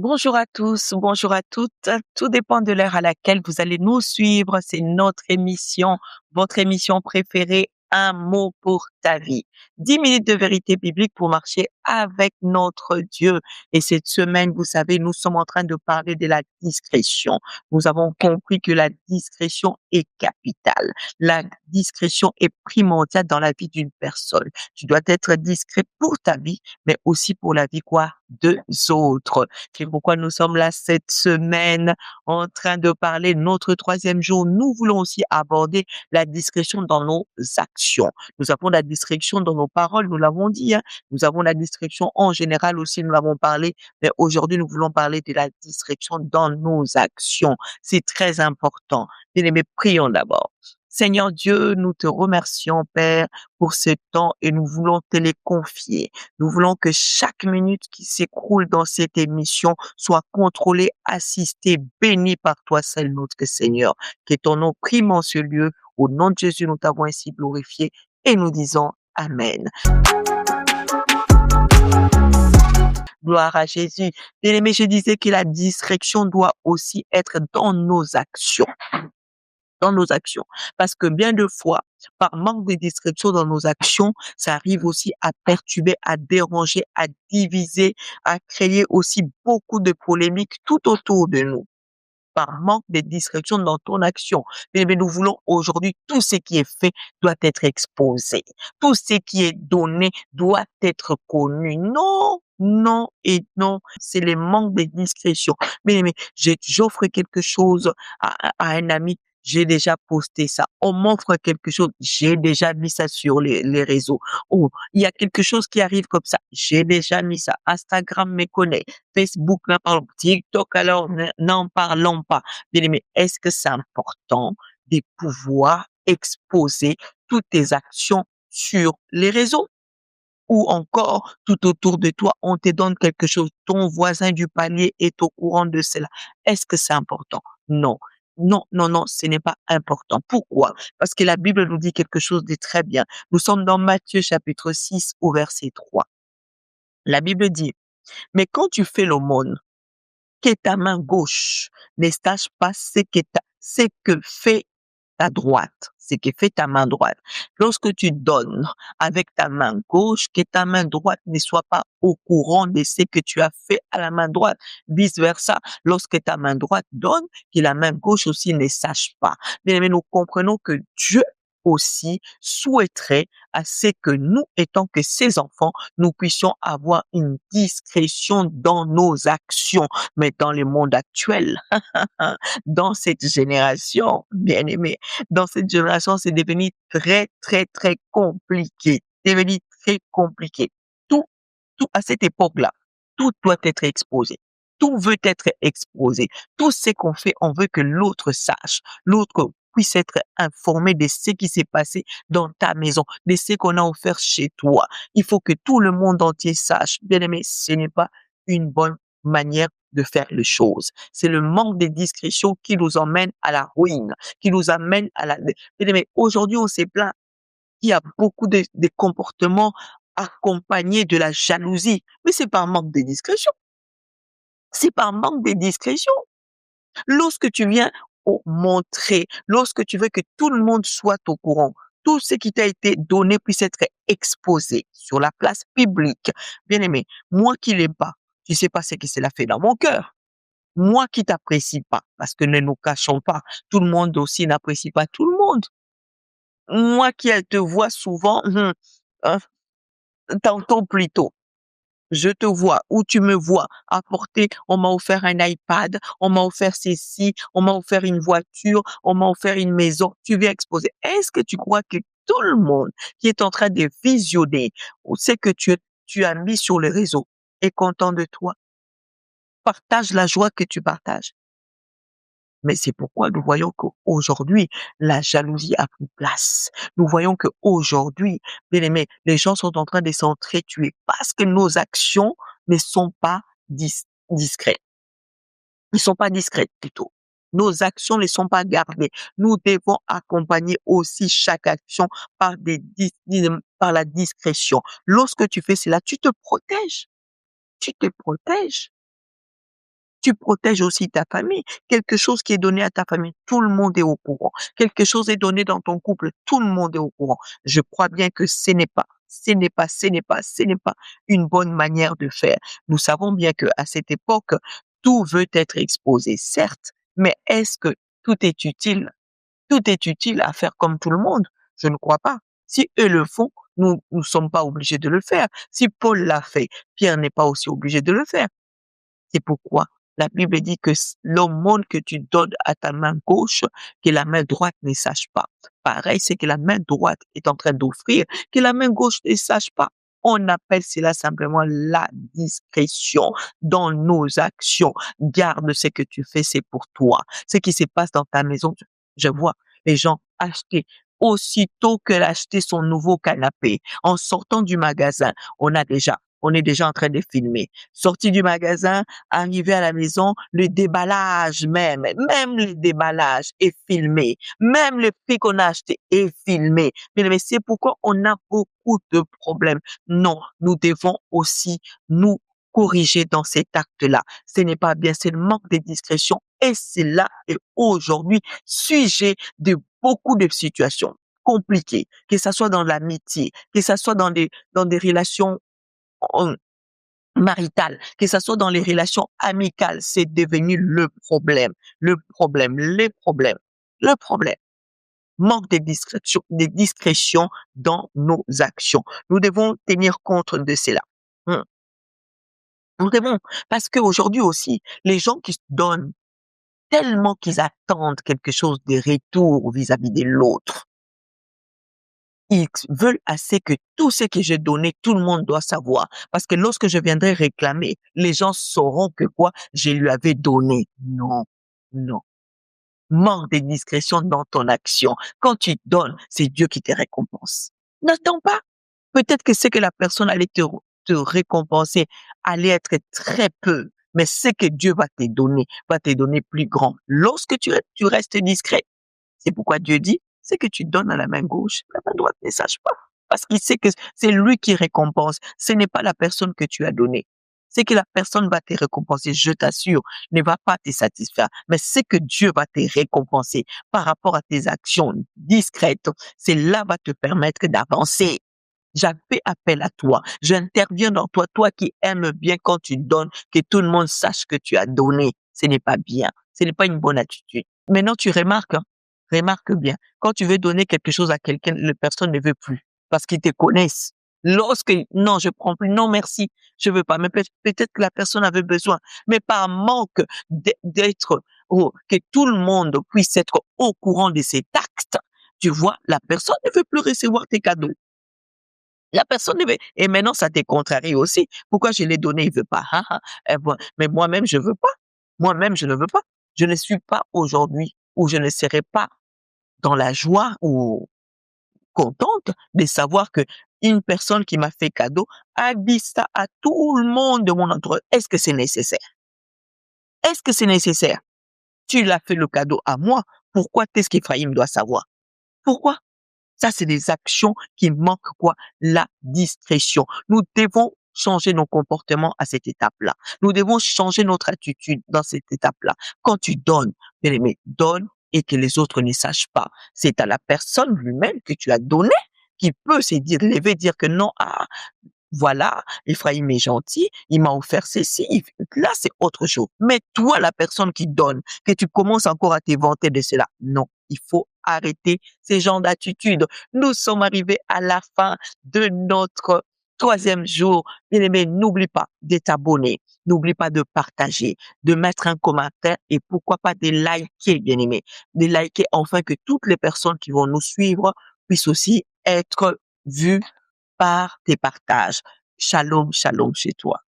Bonjour à tous, bonjour à toutes. Tout dépend de l'heure à laquelle vous allez nous suivre. C'est notre émission, votre émission préférée, Un mot pour ta vie. 10 minutes de vérité biblique pour marcher avec notre Dieu. Et cette semaine, vous savez, nous sommes en train de parler de la discrétion. Nous avons compris que la discrétion est capitale. La discrétion est primordiale dans la vie d'une personne. Tu dois être discret pour ta vie, mais aussi pour la vie, quoi, des autres. C'est pourquoi nous sommes là cette semaine en train de parler de notre troisième jour. Nous voulons aussi aborder la discrétion dans nos actions. Nous avons la discrétion dans nos paroles, nous l'avons dit, hein. Nous avons la discrétion en général aussi, nous l'avons parlé, mais aujourd'hui nous voulons parler de la discrétion dans nos actions. C'est très important. Bien-aimés, prions d'abord. Seigneur Dieu, nous te remercions, Père, pour ce temps et nous voulons te les confier. Nous voulons que chaque minute qui s'écoule dans cette émission soit contrôlée, assistée, bénie par toi seul, notre Seigneur. Que ton nom prime en ce lieu. Au nom de Jésus, nous t'avons ainsi glorifié et nous disons Amen. Gloire à Jésus. Bien-aimé, je disais que la discrétion doit aussi être dans nos actions. Dans nos actions. Parce que bien de fois, par manque de discrétion dans nos actions, ça arrive aussi à perturber, à déranger, à diviser, à créer aussi beaucoup de polémiques tout autour de nous. Par manque de discrétion dans ton action. Mais nous voulons aujourd'hui, tout ce qui est fait doit être exposé. Tout ce qui est donné doit être connu. Non, non et non. C'est le manque de discrétion. Mais j'offre quelque chose à un ami. J'ai déjà posté ça. On m'offre quelque chose. J'ai déjà mis ça sur les réseaux. Oh, il y a quelque chose qui arrive comme ça. J'ai déjà mis ça. Instagram me connaît. Facebook, n'en parlons pas. TikTok, alors, n'en parlons pas. Bien aimé, est-ce que c'est important de pouvoir exposer toutes tes actions sur les réseaux? Ou encore, tout autour de toi, on te donne quelque chose. Ton voisin du palier est au courant de cela. Est-ce que c'est important? Non. Non, non, non, ce n'est pas important. Pourquoi? Parce que la Bible nous dit quelque chose de très bien. Nous sommes dans Matthieu chapitre 6 au verset 3. La Bible dit, mais quand tu fais l'aumône, que ta main gauche ne sache pas ce que fait ta droite, ce que fait ta main droite. Lorsque tu donnes avec ta main gauche, que ta main droite ne soit pas au courant de ce que tu as fait à la main droite. Vice versa, lorsque ta main droite donne, que la main gauche aussi ne sache pas. Bien aimé, nous comprenons que Dieu aussi souhaiterait à ce que nous, étant que ses enfants, nous puissions avoir une discrétion dans nos actions. Mais dans le monde actuel, dans cette génération, bien aimé, dans cette génération, c'est devenu très, très, très compliqué. C'est devenu très compliqué. Tout, tout à cette époque-là, tout doit être exposé. Tout veut être exposé. Tout ce qu'on fait, on veut que l'autre sache. L'autre puisse être informé de ce qui s'est passé dans ta maison, de ce qu'on a offert chez toi. Il faut que tout le monde entier sache. Bien aimé, ce n'est pas une bonne manière de faire les choses. C'est le manque de discrétion qui nous emmène à la ruine, qui nous amène à la... Mais aujourd'hui, on s'est plaint. Il y a beaucoup de comportements accompagnés de la jalousie. Mais c'est par manque de discrétion. C'est par manque de discrétion. Lorsque tu viens montrer, lorsque tu veux que tout le monde soit au courant, tout ce qui t'a été donné puisse être exposé sur la place publique. Bien aimé, moi qui l'aime pas, tu sais pas ce que cela fait dans mon cœur. Moi qui t'apprécie pas, parce que ne nous cachons pas, tout le monde aussi n'apprécie pas tout le monde. Moi qui elle te vois souvent, hein, tantôt plutôt. Je te vois ou tu me vois apporter, on m'a offert un iPad, on m'a offert ceci, on m'a offert une voiture, on m'a offert une maison, tu viens exposer. Est-ce que tu crois que tout le monde qui est en train de visionner ou ce que tu as mis sur le réseau est content de toi? Partage la joie que tu partages. Mais c'est pourquoi nous voyons qu'aujourd'hui, la jalousie a pris place. Nous voyons qu'aujourd'hui, bien aimé, les gens sont en train de s'entretuer parce que nos actions ne sont pas discrètes. Ils sont pas discrètes plutôt. Nos actions ne sont pas gardées. Nous devons accompagner aussi chaque action par par la discrétion. Lorsque tu fais cela, tu te protèges. Tu te protèges. Tu protèges aussi ta famille. Quelque chose qui est donné à ta famille, tout le monde est au courant. Quelque chose est donné dans ton couple, tout le monde est au courant. Je crois bien que ce n'est pas une bonne manière de faire. Nous savons bien que à cette époque, tout veut être exposé, certes, mais est-ce que tout est utile? Tout est utile à faire comme tout le monde? Je ne crois pas. Si eux le font, nous ne sommes pas obligés de le faire. Si Paul l'a fait, Pierre n'est pas aussi obligé de le faire. C'est pourquoi la Bible dit que l'aumône que tu donnes à ta main gauche, que la main droite ne sache pas. Pareil, c'est que la main droite est en train d'offrir, que la main gauche ne sache pas. On appelle cela simplement la discrétion dans nos actions. Garde ce que tu fais, c'est pour toi. Ce qui se passe dans ta maison, je vois les gens acheter aussitôt que acheter son nouveau canapé. En sortant du magasin, on est déjà en train de filmer. Sorti du magasin, arrivé à la maison, le déballage même le déballage est filmé. Même le prix qu'on a acheté est filmé. Mais c'est pourquoi on a beaucoup de problèmes. Non, nous devons aussi nous corriger dans cet acte-là. Ce n'est pas bien, c'est le manque de discrétion et cela est aujourd'hui sujet de beaucoup de situations compliquées, que ça soit dans l'amitié, que ça soit dans des relations euh, maritales, que ça soit dans les relations amicales, c'est devenu le problème, le problème. Manque de discrétion dans nos actions. Nous devons tenir compte de cela. Hum. Nous devons, parce qu'aujourd'hui aussi, les gens qui se donnent tellement qu'ils attendent quelque chose de retour vis-à-vis de l'autre. Ils veulent assez que tout ce que j'ai donné, tout le monde doit savoir. Parce que lorsque je viendrai réclamer, les gens sauront que quoi, je lui avais donné. Non, non. Manque de discrétion dans ton action. Quand tu donnes, c'est Dieu qui te récompense. N'attends pas. Peut-être que ce que la personne allait te récompenser allait être très peu. Mais ce que Dieu va te donner plus grand. Lorsque tu restes discret. C'est pourquoi Dieu dit, ce que tu donnes à la main gauche, la main droite ne sache pas. Parce qu'il sait que c'est lui qui récompense. Ce n'est pas la personne que tu as donnée. C'est que la personne va te récompenser, je t'assure, ne va pas te satisfaire. Mais c'est que Dieu va te récompenser par rapport à tes actions discrètes. Cela va te permettre d'avancer. J'avais appel à toi. J'interviens dans toi, toi qui aimes bien quand tu donnes, que tout le monde sache que tu as donné. Ce n'est pas bien. Ce n'est pas une bonne attitude. Maintenant, tu remarques, hein, remarque bien. Quand tu veux donner quelque chose à quelqu'un, la personne ne veut plus parce qu'ils te connaissent. Non, je prends plus, non, merci, je veux pas. Mais peut-être que la personne avait besoin. Mais par manque que tout le monde puisse être au courant de cet acte, tu vois, la personne ne veut plus recevoir tes cadeaux. La personne ne veut. Et maintenant, ça te contrarie aussi. Pourquoi je l'ai donné, il veut pas. Mais moi-même, je veux pas. Moi-même, je ne veux pas. Je ne suis pas aujourd'hui ou je ne serai pas dans la joie ou contente de savoir que une personne qui m'a fait cadeau a dit ça à tout le monde de mon entourage. Est-ce que c'est nécessaire? Est-ce que c'est nécessaire? Tu l'as fait le cadeau à moi. Pourquoi est-ce qu'Ephraïm doit savoir? Pourquoi? Ça, c'est des actions qui manquent quoi? La discrétion. Nous devons changer nos comportements à cette étape-là. Nous devons changer notre attitude dans cette étape-là. Quand tu donnes, bien aimé, donne et que les autres ne sachent pas. C'est à la personne lui-même que tu as donné qui peut se dire, lever, dire que non, voilà, Ephraïm est gentil, il m'a offert ceci, là c'est autre chose. Mais toi, la personne qui donne, que tu commences encore à te vanter de cela, non, il faut arrêter ces genres d'attitudes. Nous sommes arrivés à la fin de notre troisième jour. Bien aimé, n'oublie pas de t'abonner, n'oublie pas de partager, de mettre un commentaire et pourquoi pas de liker, bien aimé, de liker afin que toutes les personnes qui vont nous suivre puissent aussi être vues par tes partages. Shalom, shalom chez toi.